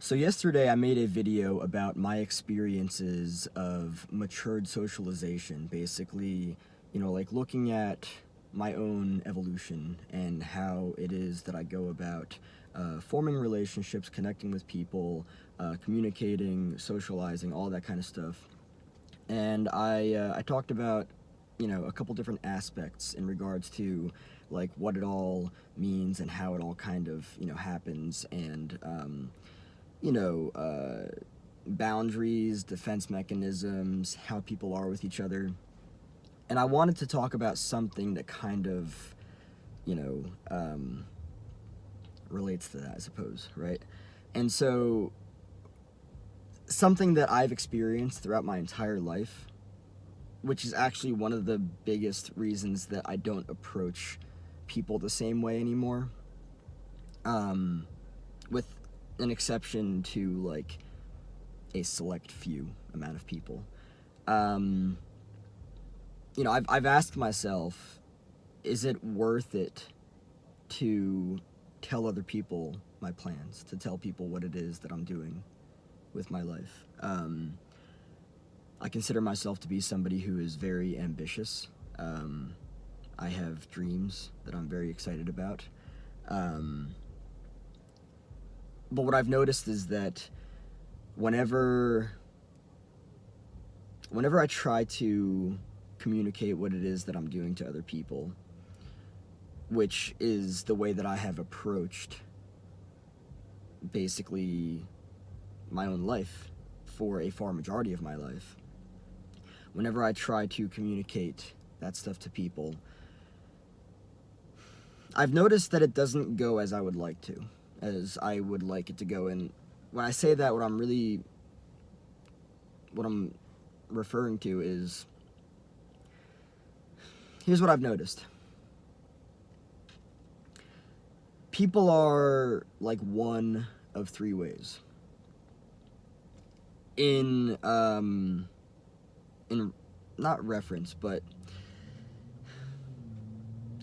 So yesterday I made a video about my experiences of matured socialization, basically, like looking at my own evolution and how it is that I go about forming relationships, connecting with people, communicating, socializing, all that kind of stuff. And I talked about, a couple different aspects in regards to like what it all means and how it all kind of, happens and, you know, uh, boundaries, defense mechanisms, how people are with each other. And I wanted to talk about something that kind of, you know, um, relates to that, I suppose, right? And so, something that I've experienced throughout my entire life, which is actually one of the biggest reasons that I don't approach people the same way anymore, with an exception to like a select few amount of people. Um, I've asked myself, is it worth it to tell other people my plans, to tell people what it is that I'm doing with my life? I consider myself to be somebody who is very ambitious. I have dreams that I'm very excited about. But what I've noticed is that whenever I try to communicate what it is that I'm doing to other people, which is the way that I have approached basically my own life for a far majority of my life, whenever I try to communicate that stuff to people, I've noticed that it doesn't go as I would like to, as I would like it to go. And when I say that, what I'm referring to is, here's what I've noticed. People are like one of three ways. In not reference, but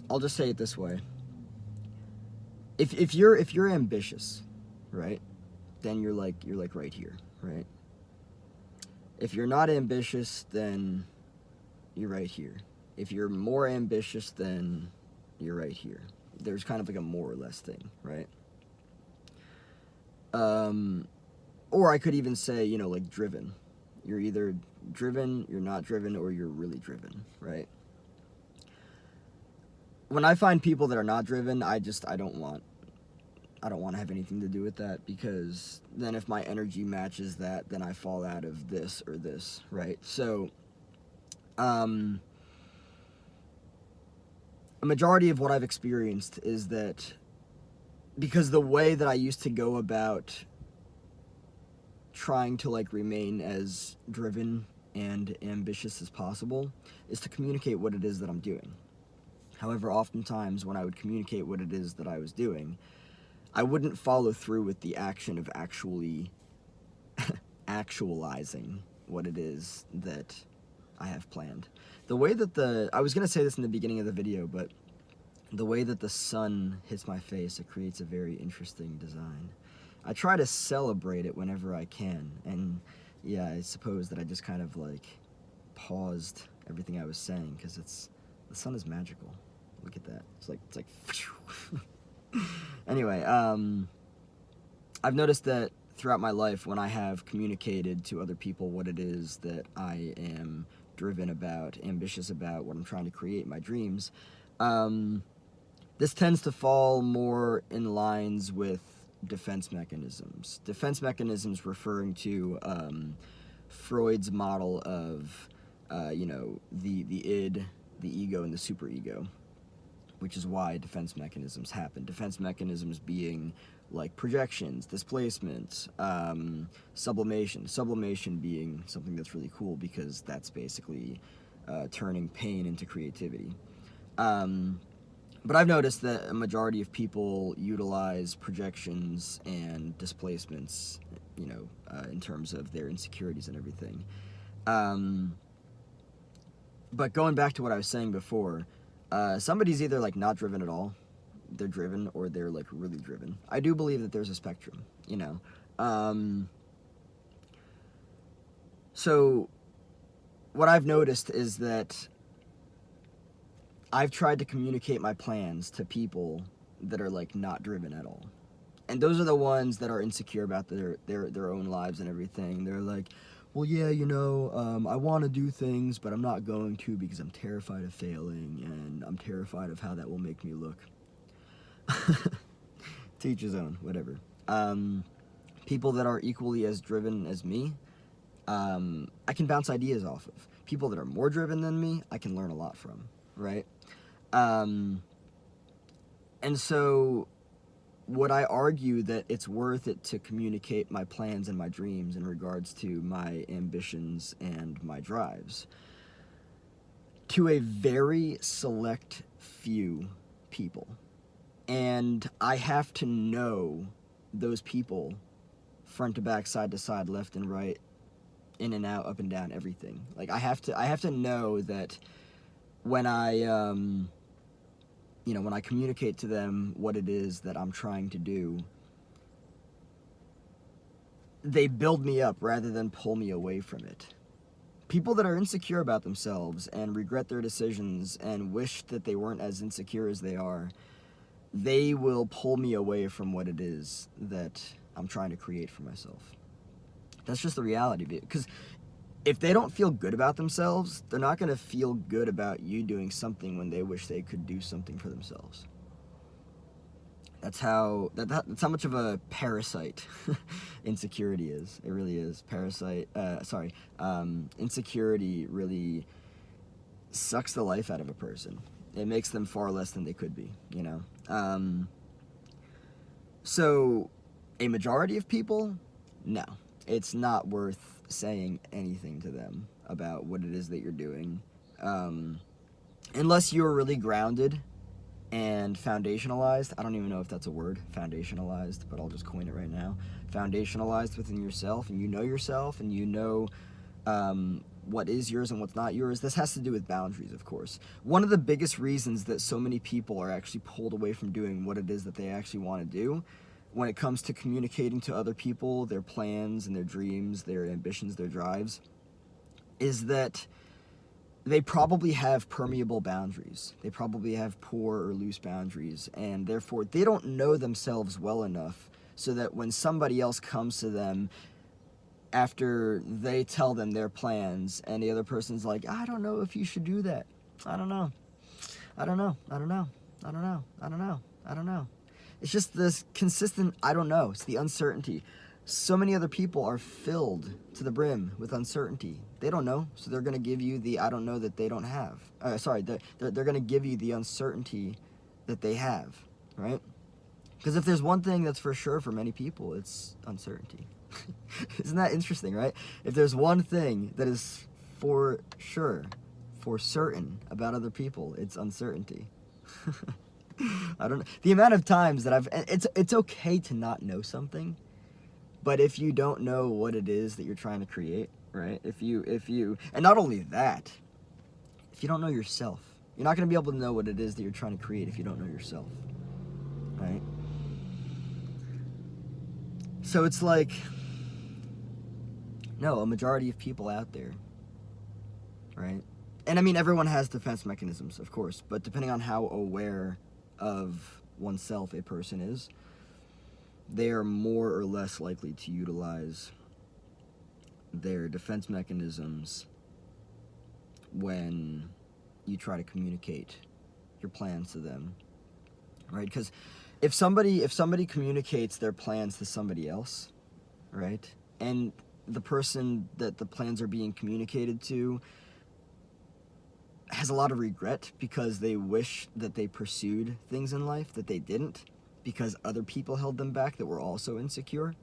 I'll just say it this way. If you're ambitious, right? Then you're like right here, right? If you're not ambitious, then you're right here. If you're more ambitious, then you're right here. There's kind of like a more or less thing, right? Or I could even say, like driven. You're either driven, you're not driven, or you're really driven, right? When I find people that are not driven, I don't want to have anything to do with that, because then if my energy matches that, then I fall out of this or this, right? So, a majority of what I've experienced is that because the way that I used to go about trying to like remain as driven and ambitious as possible is to communicate what it is that I'm doing. However, oftentimes when I would communicate what it is that I was doing, I wouldn't follow through with the action of actually actualizing what it is that I have planned. The way that I was going to say this in the beginning of the video, but the way that the sun hits my face, it creates a very interesting design. I try to celebrate it whenever I can, and yeah, I suppose that I just kind of like paused everything I was saying, because the sun is magical. Look at that. It's like anyway, I've noticed that throughout my life, when I have communicated to other people what it is that I am driven about, ambitious about, what I'm trying to create, my dreams, this tends to fall more in lines with defense mechanisms. Defense mechanisms referring to Freud's model of, the id, the ego, and the superego, which is why defense mechanisms happen. Defense mechanisms being like projections, displacement, sublimation. Sublimation being something that's really cool because that's basically turning pain into creativity. But I've noticed that a majority of people utilize projections and displacements, in terms of their insecurities and everything. But going back to what I was saying before, somebody's either like not driven at all, they're driven, or they're like really driven. I do believe that there's a spectrum, So what I've noticed is that I've tried to communicate my plans to people that are like not driven at all. And those are the ones that are insecure about their own lives and everything. They're like, well, yeah, I want to do things, but I'm not going to because I'm terrified of failing and I'm terrified of how that will make me look. Teach his own, whatever. People that are equally as driven as me, I can bounce ideas off of. People that are more driven than me, I can learn a lot from, right? And so would I argue that it's worth it to communicate my plans and my dreams in regards to my ambitions and my drives to a very select few people? And I have to know those people front to back, side to side, left and right, in and out, up and down, everything. Like I have to know that when when I communicate to them what it is that I'm trying to do, they build me up rather than pull me away from it. People that are insecure about themselves and regret their decisions and wish that they weren't as insecure as they are, they will pull me away from what it is that I'm trying to create for myself. That's just the reality of it. Because if they don't feel good about themselves, they're not going to feel good about you doing something when they wish they could do something for themselves. That's how much of a parasite insecurity is. It really is. Insecurity really sucks the life out of a person. It makes them far less than they could be, So a majority of people, no. It's not worth saying anything to them about what it is that you're doing. Unless you're really grounded and foundationalized. I don't even know if that's a word, foundationalized, but I'll just coin it right now. Foundationalized within yourself, and you know yourself, and you know what is yours and what's not yours. This has to do with boundaries, of course. One of the biggest reasons that so many people are actually pulled away from doing what it is that they actually want to do when it comes to communicating to other people their plans and their dreams, their ambitions, their drives, is that they probably have permeable boundaries. They probably have poor or loose boundaries, and therefore they don't know themselves well enough so that when somebody else comes to them after they tell them their plans and the other person's like, I don't know if you should do that. I don't know. It's just this consistent, I don't know. It's the uncertainty. So many other people are filled to the brim with uncertainty. They don't know, so they're going to give you the I don't know that they don't have. They're going to give you the uncertainty that they have, right? Because if there's one thing that's for sure for many people, it's uncertainty. Isn't that interesting, right? If there's one thing that is for sure, for certain about other people, it's uncertainty. I don't know. The amount of times that it's okay to not know something, but if you don't know what it is that you're trying to create, right? If you, and not only that, if you don't know yourself, you're not going to be able to know what it is that you're trying to create if you don't know yourself, right? So it's like, no, a majority of people out there, right? And I mean, everyone has defense mechanisms, of course, but depending on how aware of oneself a person is, they are more or less likely to utilize their defense mechanisms when you try to communicate your plans to them, right? Because if somebody communicates their plans to somebody else, right, and the person that the plans are being communicated to has a lot of regret because they wish that they pursued things in life that they didn't because other people held them back that were also insecure,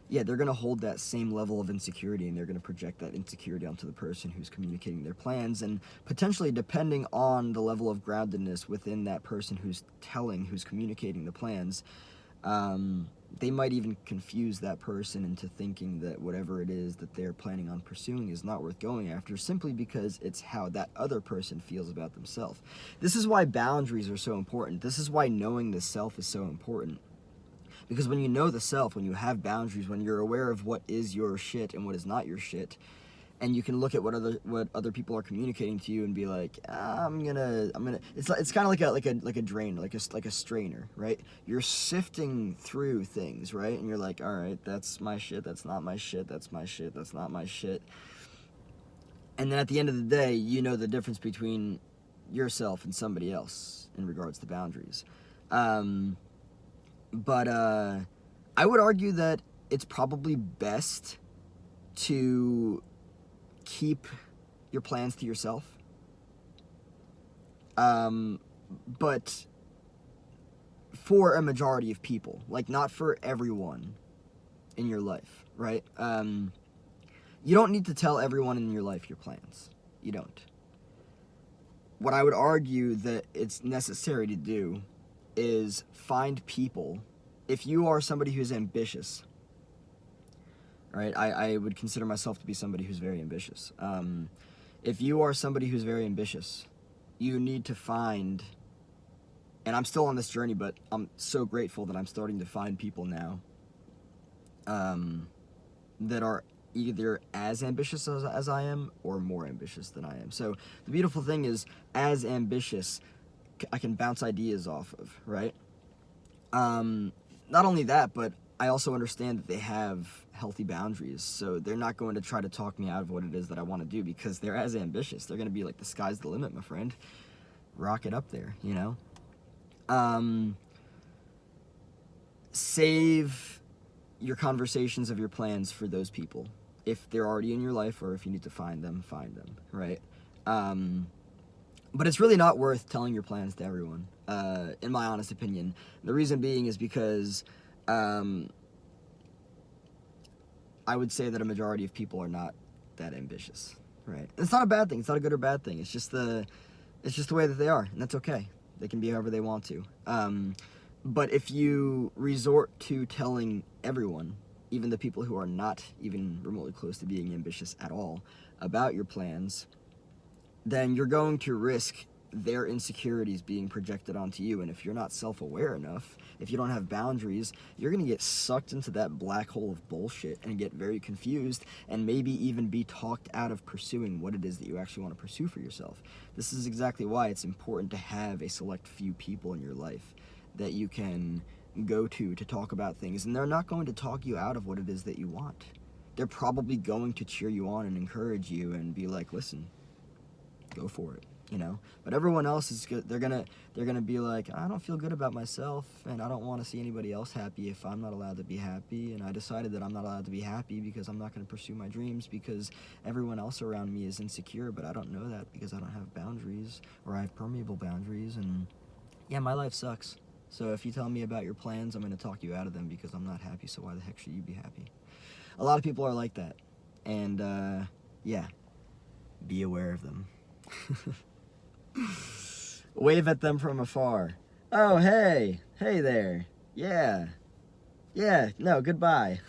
yeah, they're going to hold that same level of insecurity and they're going to project that insecurity onto the person who's communicating their plans, and potentially, depending on the level of groundedness within that person who's communicating the plans, they might even confuse that person into thinking that whatever it is that they're planning on pursuing is not worth going after, simply because it's how that other person feels about themselves. This is why boundaries are so important. This is why knowing the self is so important. Because when you know the self, when you have boundaries, when you're aware of what is your shit and what is not your shit, and you can look at what other people are communicating to you and be like, I'm gonna. It's kind of like a drain, like a strainer, right? You're sifting through things, right? And you're like, all right, that's my shit. That's not my shit. That's my shit. That's not my shit. And then at the end of the day, you know the difference between yourself and somebody else in regards to boundaries. But I would argue that it's probably best to keep your plans to yourself. But for a majority of people, like not for everyone in your life, right? You don't need to tell everyone in your life your plans. You don't. What I would argue that it's necessary to do is find people. If you are somebody who's ambitious, right? I would consider myself to be somebody who's very ambitious. If you are somebody who's very ambitious, you need to find, and I'm still on this journey, but I'm so grateful that I'm starting to find people now that are either as ambitious as I am or more ambitious than I am. So the beautiful thing is, as ambitious, I can bounce ideas off of, right? Not only that, but I also understand that they have healthy boundaries, so they're not going to try to talk me out of what it is that I want to do, because they're as ambitious. They're going to be like, the sky's the limit, my friend. Rock it up there, you know? Save your conversations of your plans for those people. If they're already in your life, or if you need to find them, right? But it's really not worth telling your plans to everyone, in my honest opinion. The reason being is because I would say that a majority of people are not that ambitious, right? It's not a bad thing. It's not a good or bad thing. It's just the way that they are, and that's okay. They can be however they want to. But if you resort to telling everyone, even the people who are not even remotely close to being ambitious at all, about your plans, then you're going to risk their insecurities being projected onto you. And if you're not self-aware enough, if you don't have boundaries, you're going to get sucked into that black hole of bullshit and get very confused, and maybe even be talked out of pursuing what it is that you actually want to pursue for yourself. This is exactly why it's important to have a select few people in your life that you can go to talk about things, and they're not going to talk you out of what it is that you want. They're probably going to cheer you on and encourage you and be like, listen, go for it, you know? But everyone else is good. They're gonna be like, I don't feel good about myself, and I don't want to see anybody else happy if I'm not allowed to be happy, and I decided that I'm not allowed to be happy because I'm not going to pursue my dreams because everyone else around me is insecure, but I don't know that because I don't have boundaries, or I have permeable boundaries, and yeah, my life sucks. So if you tell me about your plans, I'm going to talk you out of them because I'm not happy, so why the heck should you be happy? A lot of people are like that, and yeah, be aware of them. Wave at them from afar. Oh, hey there. Yeah, no, goodbye.